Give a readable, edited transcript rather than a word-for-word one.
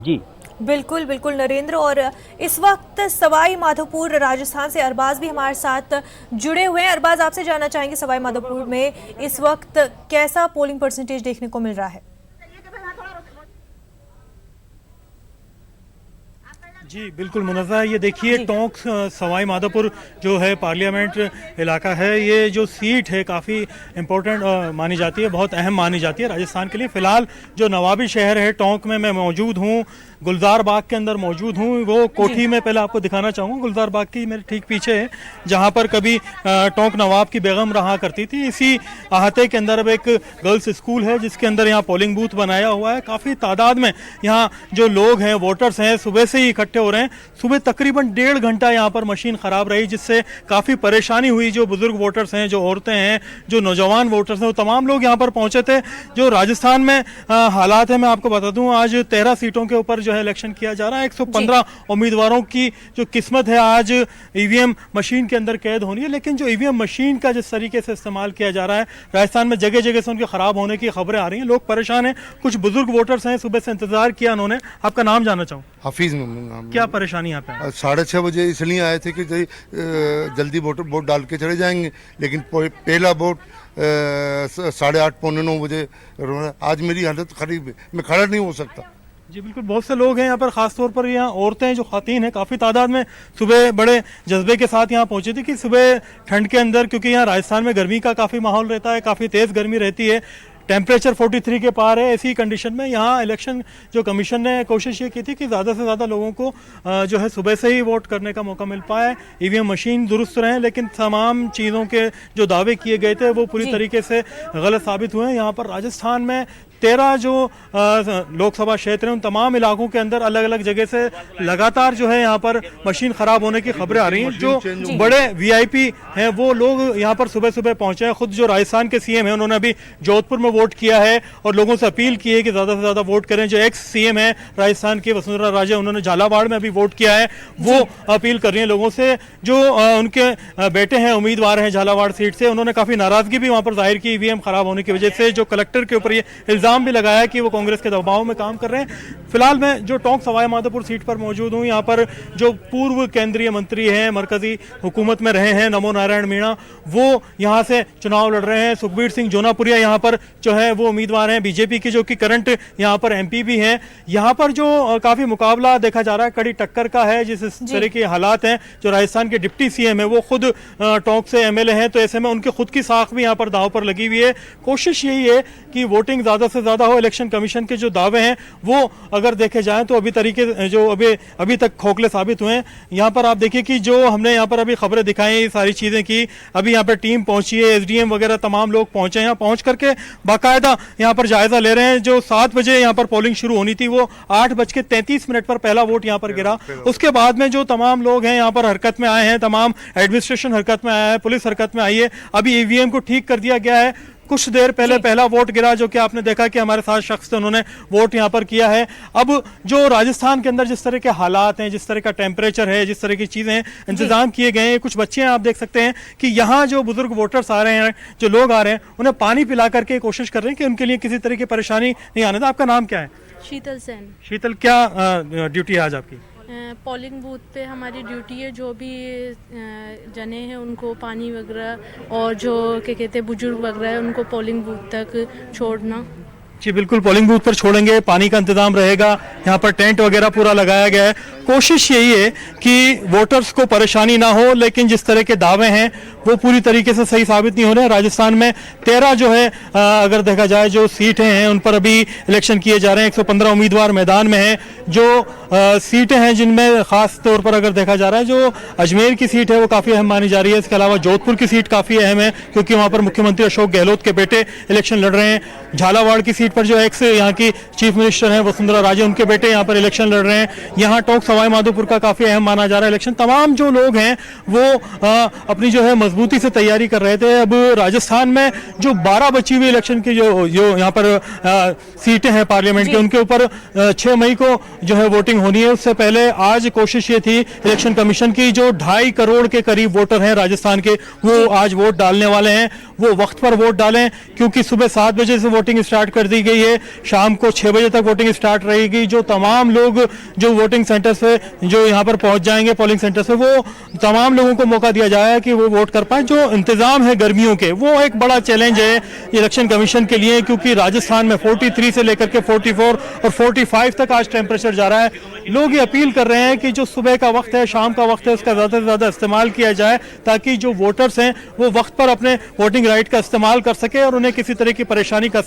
जी बिल्कुल बिल्कुल नरेंद्र। और इस वक्त सवाई माधोपुर राजस्थान से अरबाज भी हमारे साथ जुड़े हुए हैं। अरबाज, आपसे जानना चाहेंगे सवाई माधोपुर में इस वक्त कैसा पोलिंग परसेंटेज देखने को मिल रहा है? जी बिल्कुल मुनज़्ज़ा, ये देखिए जी टोंक सवाई माधोपुर जो है पार्लियामेंट इलाका है, ये जो सीट है काफ़ी इम्पोर्टेंट मानी जाती है, बहुत अहम मानी जाती है राजस्थान के लिए। फ़िलहाल जो नवाबी शहर है टोंक में मैं मौजूद हूँ, गुलजार बाग के अंदर मौजूद हूँ। वो कोठी में पहले आपको दिखाना चाहूँगा, गुलजार बाग की मेरे ठीक पीछे है, जहाँ पर कभी टोंक नवाब की बेगम रहा करती थी। इसी अहाते के अंदर अब एक गर्ल्स स्कूल है जिसके अंदर यहाँ पोलिंग बूथ बनाया हुआ है। काफ़ी तादाद में यहाँ जो लोग हैं, वोटर्स हैं, सुबह से ही इकट्ठे हो रहे हैं। सुबह तकरीबन 1.5 घंटा यहाँ पर मशीन ख़राब रही, जिससे काफ़ी परेशानी हुई। जो बुजुर्ग वोटर्स हैं, जो औरतें हैं, जो नौजवान वोटर्स हैं, वो तमाम लोग यहाँ पर पहुँचे थे। जो राजस्थान में हालात है, मैं आपको बता दूँ, आज 13 सीटों के ऊपर जो है इलेक्शन किया जा रहा है। 115 उम्मीदवारों की जो किस्मत है आज ईवीएम मशीन के अंदर कैद होनी है। लेकिन जो ईवीएम मशीन का जिस तरीके से इस्तेमाल किया जा रहा है राजस्थान में, जगह जगह से उनके ख़राब होने की खबरें आ रही हैं। लोग परेशान हैं, कुछ बुजुर्ग वोटर्स हैं, सुबह से इंतजार किया उन्होंने। आपका नाम जानना चाहूँ? हफीज मोहम्मद। क्या परेशानी यहाँ पे? 6:30 बजे इसलिए आए थे कि जल्दी वोट डाल के चले जाएंगे, लेकिन पहला वोट 8:30 पौने 9 बजे। आज मेरी हालत खराब है, मैं खड़ा नहीं हो सकता। जी बिल्कुल, बहुत से लोग हैं यहाँ पर, खासतौर पर यहाँ औरतें जो खातीन हैं काफ़ी तादाद में सुबह बड़े जज्बे के साथ यहाँ पहुँची थी कि सुबह ठंड के अंदर, क्योंकि यहाँ राजस्थान में गर्मी का काफ़ी माहौल रहता है, काफ़ी तेज़ गर्मी रहती है, टेम्परेचर 43 के पार है। ऐसी कंडीशन में यहाँ इलेक्शन जो कमीशन ने कोशिश ये की थी कि ज़्यादा से ज़्यादा लोगों को जो है सुबह से ही वोट करने का मौका मिल पाए, ईवीएम मशीन दुरुस्त रहें। लेकिन तमाम चीज़ों के जो दावे किए गए थे वो पूरी तरीके से गलत साबित हुए हैं। यहाँ पर राजस्थान में 13 जो लोकसभा क्षेत्र हैं, उन तमाम इलाकों के अंदर अलग अलग जगह से लगातार जो है यहाँ पर मशीन ख़राब होने की खबरें आ रही हैं। जो बड़े वीआईपी हैं वो लोग यहाँ पर सुबह सुबह पहुँचे हैं। खुद जो राजस्थान के सीएम हैं उन्होंने अभी जोधपुर में वोट किया है और लोगों से अपील की है कि ज़्यादा से ज़्यादा वोट करें। जो एक्स सीएम है राजस्थान की वसुंधरा राजे, उन्होंने झालावाड़ में अभी वोट किया है, वो अपील कर रही हैं लोगों से। जो उनके बेटे हैं, उम्मीदवार हैं झालावाड़ सीट से, उन्होंने काफ़ी नाराज़गी भी वहाँ पर जाहिर की ईवीएम ख़राब होने की वजह से। जो कलेक्टर के ऊपर ये इल्ज़ाम भी लगाया कि वो कांग्रेस के दबाव में काम कर रहे हैं। फिलहाल मैं जो टोंक सवाई माधोपुर सीट पर मौजूद हूँ, यहाँ पर जो पूर्व केंद्रीय मंत्री हैं, मरकजी हुकूमत में रहे हैं, नमो नारायण मीणा, वो यहाँ से चुनाव लड़ रहे हैं। सुखबीर सिंह जोनापुरिया यहाँ पर जो है वो उम्मीदवार हैं बीजेपी के, जो कि करंट यहाँ पर एमपी भी हैं। यहाँ पर जो काफ़ी मुकाबला देखा जा रहा है, कड़ी टक्कर का है। जिस तरह के हालात हैं, जो राजस्थान के डिप्टी सीएम है वो खुद टोंक से एमएलए हैं, तो ऐसे में उनकी खुद की साख भी यहाँ पर दाव पर लगी हुई है। कोशिश यही है कि वोटिंग ज़्यादा से ज़्यादा हो। इलेक्शन कमीशन के जो दावे हैं वो अगर देखे जाएं तो अभी तरीके जो अभी तक खोखले साबित हुए हैं। यहाँ पर आप देखिए कि जो हमने यहाँ पर अभी खबरें दिखाई, सारी चीज़ें की, अभी यहाँ पर टीम पहुंची है, एसडीएम वगैरह तमाम लोग पहुंचे हैं। यहाँ पहुंच करके बाकायदा यहाँ पर जायजा ले रहे हैं। जो 7 बजे यहाँ पर पोलिंग शुरू होनी थी, वो 8:33 पर पहला वोट यहाँ पर गिरा। उसके बाद में जो तमाम लोग हैं यहाँ पर हरकत में आए हैं, तमाम एडमिनिस्ट्रेशन हरकत में आया है, पुलिस हरकत में आई है। अभी ईवीएम को ठीक कर दिया गया है। कुछ देर पहले पहला वोट गिरा, जो कि आपने देखा कि हमारे साथ शख्स थे, उन्होंने वोट यहाँ पर किया है। अब जो राजस्थान के अंदर जिस तरह के हालात हैं, जिस तरह का टेम्परेचर है, जिस तरह की चीज़ें हैं, इंतजाम किए गए हैं। कुछ बच्चे हैं, आप देख सकते हैं कि यहाँ जो बुजुर्ग वोटर्स आ रहे हैं, जो लोग आ रहे हैं, उन्हें पानी पिला करके कोशिश कर रहे हैं कि उनके लिए किसी तरह की परेशानी नहीं आने दें। आपका नाम क्या है? शीतल सेन। शीतल, क्या ड्यूटी है आज आपकी? पोलिंग बूथ पे हमारी ड्यूटी है, जो भी जने हैं उनको पानी वगैरह और जो क्या कहते हैं बुजुर्ग वगैरह है उनको पोलिंग बूथ तक छोड़ना। जी बिल्कुल, पोलिंग बूथ पर छोड़ेंगे, पानी का इंतजाम रहेगा, यहाँ पर टेंट वगैरह पूरा लगाया गया है। कोशिश यही है कि वोटर्स को परेशानी ना हो, लेकिन जिस तरह के दावे हैं वो पूरी तरीके से सही साबित नहीं हो रहे हैं। राजस्थान में 13 जो है अगर देखा जाए जो सीटें हैं उन पर अभी इलेक्शन किए जा रहे हैं। 115 उम्मीदवार मैदान में हैं। जो सीटें हैं जिनमें ख़ास तौर पर अगर देखा जा रहा है, जो अजमेर की सीट है वो काफ़ी अहम मानी जा रही है। इसके अलावा जोधपुर की सीट काफ़ी अहम है, क्योंकि वहाँ पर मुख्यमंत्री अशोक गहलोत के बेटे इलेक्शन लड़ रहे हैं। झालावाड़ की सीट पर जो एक्स यहाँ की चीफ मिनिस्टर हैं वसुंधरा राजे, उनके बेटे यहाँ पर इलेक्शन लड़ रहे हैं। यहाँ टोंक सवाई माधोपुर का काफ़ी अहम माना जा रहा है इलेक्शन। तमाम जो लोग हैं वो अपनी जो है मजबूती से तैयारी कर रहे थे। अब राजस्थान में जो 12 बची हुई इलेक्शन की जो यहाँ पर सीटें हैं पार्लियामेंट की, उनके ऊपर 6 मई को जो है वोटिंग होनी है। उससे पहले आज कोशिश ये थी इलेक्शन कमीशन की, जो 2.5 करोड़ के करीब वोटर हैं राजस्थान के, वो आज वोट डालने वाले हैं, वो वक्त पर वोट डालें, क्योंकि सुबह 7 बजे से वोटिंग स्टार्ट कर दी गई है, शाम को 6 बजे तक वोटिंग स्टार्ट रहेगी। जो तमाम लोग जो वोटिंग सेंटर्स पे जो यहाँ पर पहुंच जाएंगे पोलिंग सेंटर्स पे, वो तमाम लोगों को मौका दिया जाएगा कि वो वोट कर पाए। जो इंतजाम है गर्मियों के, वो एक बड़ा चैलेंज है इलेक्शन कमीशन के लिए, क्योंकि राजस्थान में 43 से लेकर के 44 और 45 तक आज टेम्परेचर जा रहा है। लोग ये अपील कर रहे हैं कि जो सुबह का वक्त है, शाम का वक्त है, उसका ज़्यादा से ज़्यादा इस्तेमाल किया जाए, ताकि जो वोटर्स हैं वो वक्त पर अपने वोटिंग राइट का इस्तेमाल कर सके और उन्हें किसी तरह की परेशानी का